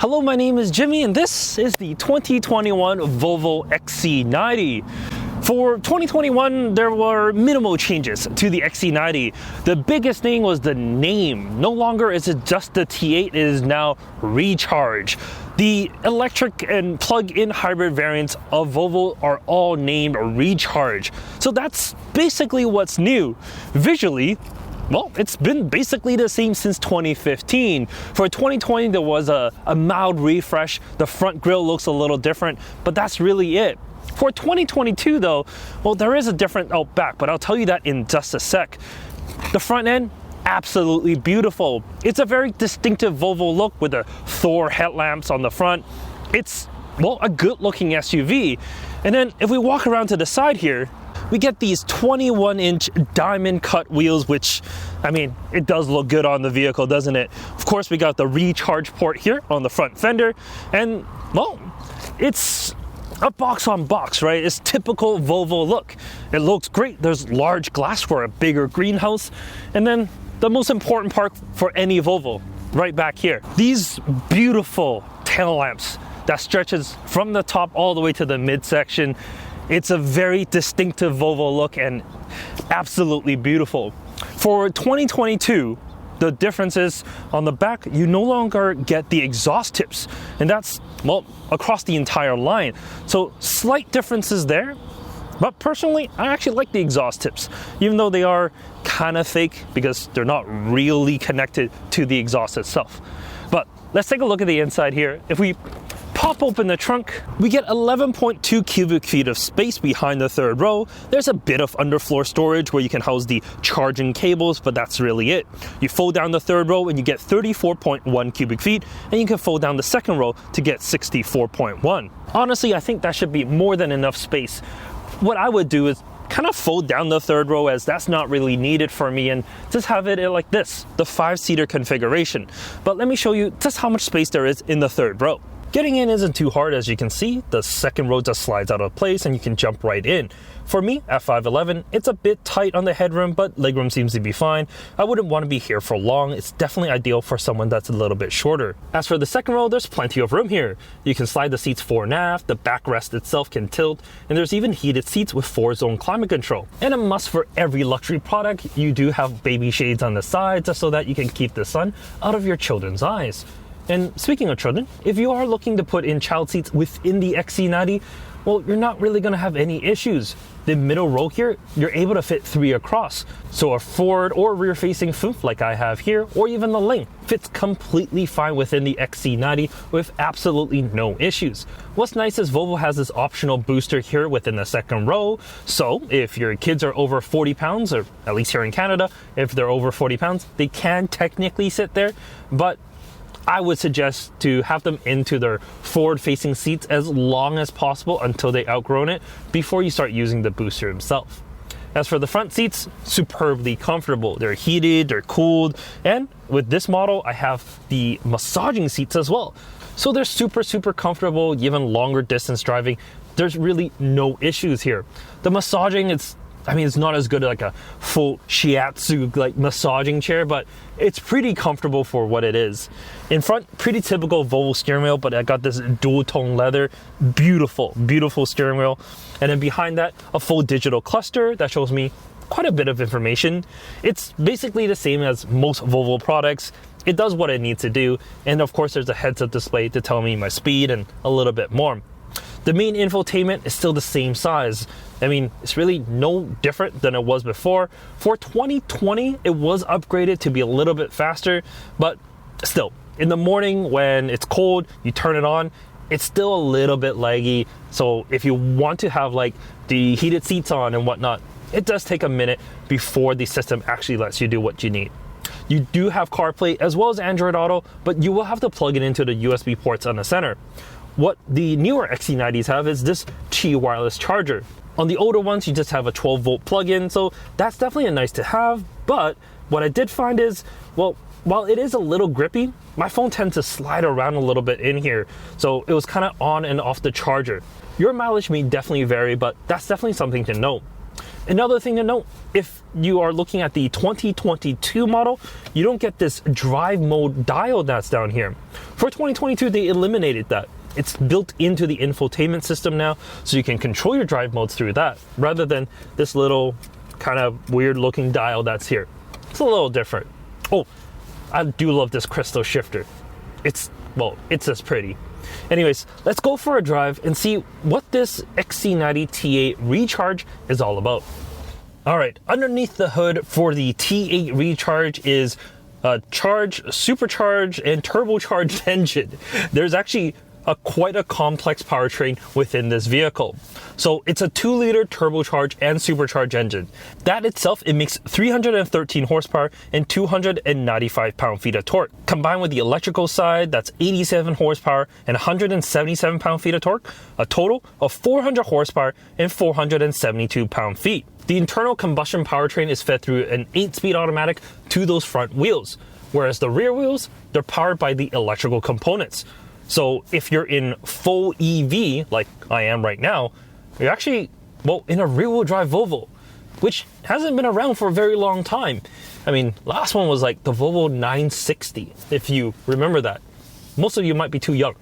Hello, my name is Jimmy and this is the 2021 Volvo XC90. For 2021, there were minimal changes to the XC90. The biggest thing was the name. No longer is it just the T8, it is now Recharge. The electric and plug-in hybrid variants of Volvo are all named Recharge. So that's basically what's new. Visually, well, it's been basically the same since 2015. For 2020, there was a mild refresh. The front grille looks a little different, but that's really it. For 2022 though, well, there is a different back, but I'll tell you that in just a sec. The front end, absolutely beautiful. It's a very distinctive Volvo look with the Thor headlamps on the front. It's, well, a good looking SUV. And then if we walk around to the side here, we get these 21-inch diamond cut wheels, which, I mean, it does look good on the vehicle, doesn't it? Of course, we got the recharge port here on the front fender, and, well, it's a box on box, right? It's typical Volvo look. It looks great. There's large glass for a bigger greenhouse. And then the most important part for any Volvo, right back here. These beautiful tail lamps that stretches from the top all the way to the midsection. It's a very distinctive Volvo look and absolutely beautiful. For 2022, the difference is on the back, you no longer get the exhaust tips, and that's, well, across the entire line. So slight differences there, but personally, I actually like the exhaust tips, even though they are kind of fake because they're not really connected to the exhaust itself. But let's take a look at the inside here. If we pop open the trunk, we get 11.2 cubic feet of space behind the third row. There's a bit of underfloor storage where you can house the charging cables, but that's really it. You fold down the third row and you get 34.1 cubic feet, and you can fold down the second row to get 64.1. Honestly, I think that should be more than enough space. What I would do is kind of fold down the third row, as that's not really needed for me, and just have it like this, the 5-seater configuration. But let me show you just how much space there is in the third row. Getting in isn't too hard, as you can see. The second row just slides out of place and you can jump right in. For me, at 5'11", it's a bit tight on the headroom, but legroom seems to be fine. I wouldn't want to be here for long. It's definitely ideal for someone that's a little bit shorter. As for the second row, there's plenty of room here. You can slide the seats fore and aft, the backrest itself can tilt, and there's even heated seats with 4-zone climate control. And a must for every luxury product, you do have baby shades on the side just so that you can keep the sun out of your children's eyes. And speaking of children, if you are looking to put in child seats within the XC90, well, you're not really going to have any issues. The middle row here, you're able to fit 3 across. So a forward or rear facing foof like I have here, or even the link, fits completely fine within the XC90 with absolutely no issues. What's nice is Volvo has this optional booster here within the second row. So if your kids are over 40 pounds, or at least here in Canada, if they're over 40 pounds, they can technically sit there, but I would suggest to have them into their forward-facing seats as long as possible until they outgrown it before you start using the booster himself. As for the front seats, superbly comfortable. They're heated, they're cooled, and with this model, I have the massaging seats as well. So they're super comfortable, even longer distance driving. There's really no issues here. The massaging, it's not as good as like a full shiatsu like massaging chair, but it's pretty comfortable for what it is. In front, pretty typical Volvo steering wheel, but I got this dual tone leather, beautiful steering wheel. And then behind that, a full digital cluster that shows me quite a bit of information. It's basically the same as most Volvo products. It does what it needs to do. And of course, there's a heads-up display to tell me my speed and a little bit more. The main infotainment is still the same size. It's really no different than it was before. For 2020, it was upgraded to be a little bit faster, but still, in the morning when it's cold, you turn it on, it's still a little bit laggy. So if you want to have like the heated seats on and whatnot, it does take a minute before the system actually lets you do what you need. You do have CarPlay as well as Android Auto, but you will have to plug it into the USB ports on the center. What the newer XC90s have is this Qi wireless charger. On the older ones, you just have a 12-volt plug-in, so that's definitely a nice to have. But what I did find is, well, while it is a little grippy, my phone tends to slide around a little bit in here, so it was kind of on and off the charger. Your mileage may definitely vary, but that's definitely something to note. Another thing to note, if you are looking at the 2022 model, you don't get this drive mode dial that's down here. For 2022, they eliminated that. It's built into the infotainment system now, so you can control your drive modes through that, rather than this little kind of weird looking dial that's here. It's a little different. Oh, I do love this crystal shifter. It's just pretty. Anyways, let's go for a drive and see what this XC90 T8 Recharge is all about. All right, underneath the hood for the T8 Recharge is a supercharged and turbocharged engine. There's actually quite a complex powertrain within this vehicle. So it's a 2-liter turbocharged and supercharged engine. That itself, it makes 313 horsepower and 295 pound-feet of torque. Combined with the electrical side, that's 87 horsepower and 177 pound-feet of torque, a total of 400 horsepower and 472 pound-feet. The internal combustion powertrain is fed through an 8-speed automatic to those front wheels, whereas the rear wheels, they're powered by the electrical components. So if you're in full EV, like I am right now, you're actually, in a rear-wheel drive Volvo, which hasn't been around for a very long time. I mean, last one was like the Volvo 960, if you remember that. Most of you might be too young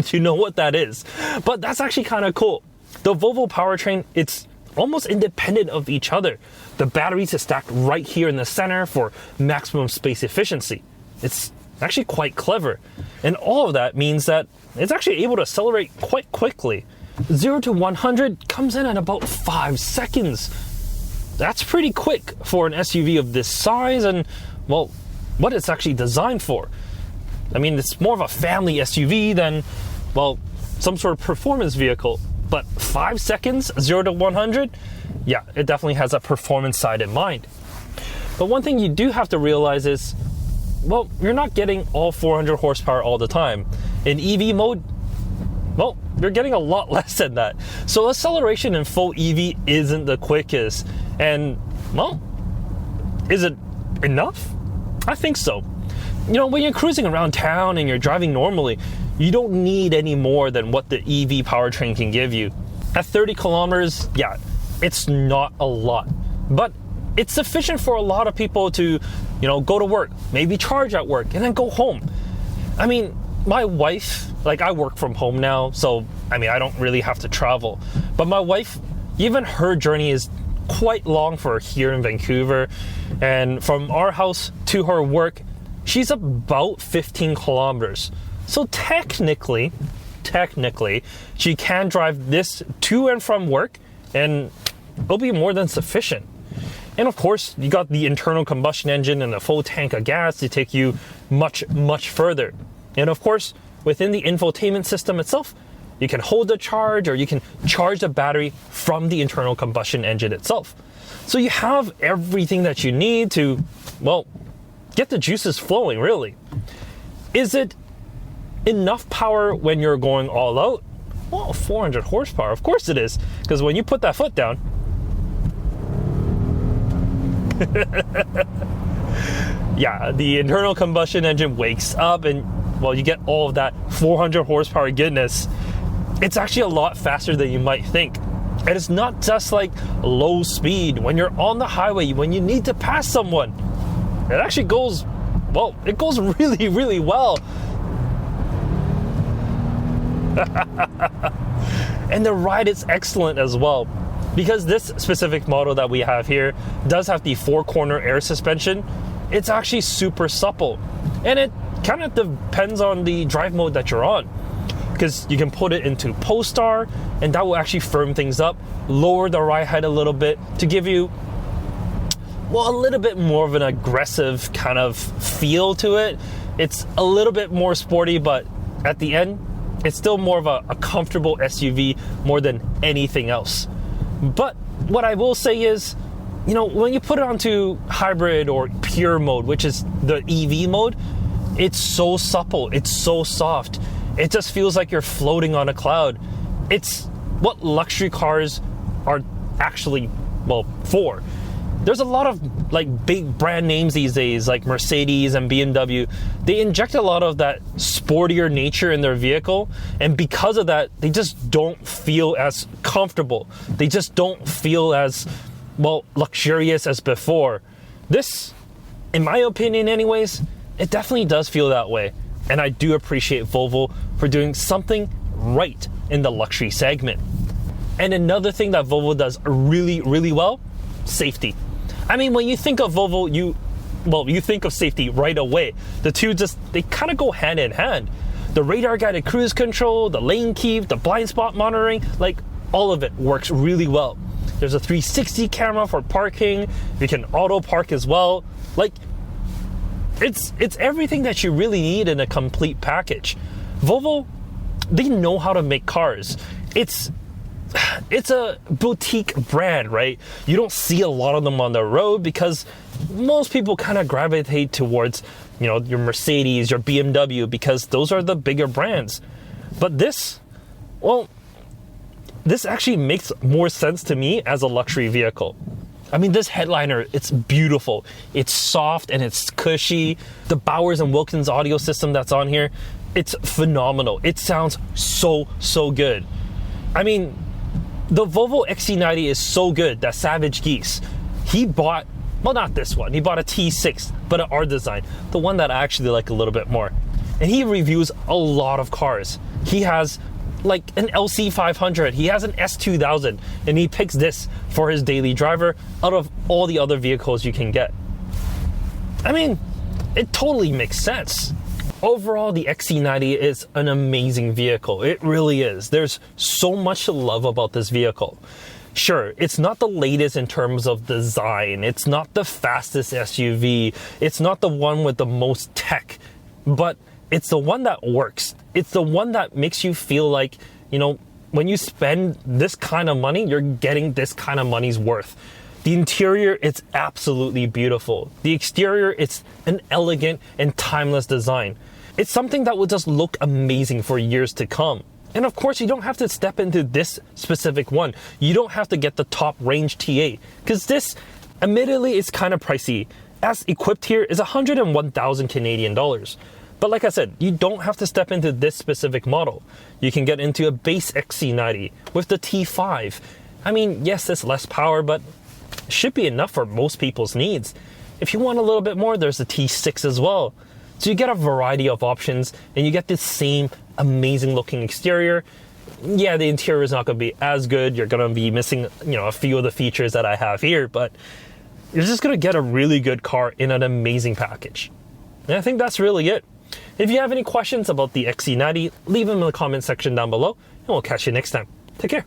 to know what that is, but that's actually kind of cool. The Volvo powertrain, it's almost independent of each other. The batteries are stacked right here in the center for maximum space efficiency. It's actually quite clever. And all of that means that it's actually able to accelerate quite quickly. 0 to 100 comes in at about 5 seconds. That's pretty quick for an SUV of this size and, what it's actually designed for. I mean, it's more of a family SUV than, some sort of performance vehicle. But 5 seconds, 0 to 100, yeah, it definitely has a performance side in mind. But one thing you do have to realize is, you're not getting all 400 horsepower all the time. In EV mode, you're getting a lot less than that. So acceleration in full EV isn't the quickest. And, is it enough? I think so. When you're cruising around town and you're driving normally, you don't need any more than what the EV powertrain can give you. At 30 kilometers, yeah, it's not a lot. But it's sufficient for a lot of people to, go to work, maybe charge at work, and then go home. I mean, my wife, I work from home now, so, I don't really have to travel. But my wife, even her journey is quite long for her here in Vancouver. And from our house to her work, she's about 15 kilometers. So technically, she can drive this to and from work, and it'll be more than sufficient. And of course, you got the internal combustion engine and a full tank of gas to take you much, much further. And of course, within the infotainment system itself, you can hold the charge or you can charge the battery from the internal combustion engine itself. So you have everything that you need to, get the juices flowing, really. Is it enough power when you're going all out? 400 horsepower, of course it is. Because when you put that foot down, yeah, the internal combustion engine wakes up and, you get all of that 400 horsepower goodness. It's actually a lot faster than you might think. And it's not just like low speed. When you're on the highway, when you need to pass someone, it actually goes, it goes really, really well. And the ride is excellent as well, because this specific model that we have here does have the 4-corner air suspension. It's actually super supple, and it kind of depends on the drive mode that you're on, because you can put it into Polestar and that will actually firm things up, lower the ride height a little bit to give you a little bit more of an aggressive kind of feel to it. It's a little bit more sporty, but at the end it's still more of a comfortable SUV more than anything else. But what I will say is, when you put it onto hybrid or pure mode, which is the EV mode, it's so supple, it's so soft. It just feels like you're floating on a cloud. It's what luxury cars are actually, for. There's a lot of big brand names these days, like Mercedes and BMW. They inject a lot of that sportier nature in their vehicle, and because of that, they just don't feel as comfortable. They just don't feel as well, luxurious as before. This, in my opinion anyways, it definitely does feel that way. And I do appreciate Volvo for doing something right in the luxury segment. And another thing that Volvo does really, really well, safety. I mean, when you think of Volvo, you think of safety right away. The two they kind of go hand in hand. The radar guided cruise control, the lane keep, the blind spot monitoring, like all of it works really well. There's a 360 camera for parking. You can auto park as well. Like, it's everything that you really need in a complete package. Volvo, they know how to make cars. It's a boutique brand, right? You don't see a lot of them on the road because most people kind of gravitate towards, your Mercedes, your BMW, because those are the bigger brands. But this actually makes more sense to me as a luxury vehicle. I mean, this headliner, it's beautiful. It's soft and it's cushy. The Bowers & Wilkins audio system that's on here, it's phenomenal. It sounds so good. I mean, the Volvo XC90 is so good that Savage Geese, he bought, well, not this one, he bought a T6, but an R design, the one that I actually like a little bit more. And he reviews a lot of cars. He has like an LC500, he has an S2000, and he picks this for his daily driver out of all the other vehicles you can get. I mean, it totally makes sense. Overall, the XC90 is an amazing vehicle. It really is. There's so much to love about this vehicle. Sure, it's not the latest in terms of design. It's not the fastest SUV. It's not the one with the most tech, but it's the one that works. It's the one that makes you feel like, when you spend this kind of money, you're getting this kind of money's worth. The interior, it's absolutely beautiful. The exterior, it's an elegant and timeless design. It's something that will just look amazing for years to come. And of course, you don't have to step into this specific one. You don't have to get the top range TA, because this, admittedly, is kind of pricey. As equipped here is 101,000 Canadian dollars. But like I said, you don't have to step into this specific model. You can get into a base XC90 with the T5. I mean, yes, it's less power, but it should be enough for most people's needs. If you want a little bit more, there's the T6 as well. So you get a variety of options, and you get this same amazing looking exterior. Yeah, the interior is not going to be as good. You're going to be missing, a few of the features that I have here, but you're just going to get a really good car in an amazing package. And I think that's really it. If you have any questions about the XC90, leave them in the comment section down below, and we'll catch you next time. Take care.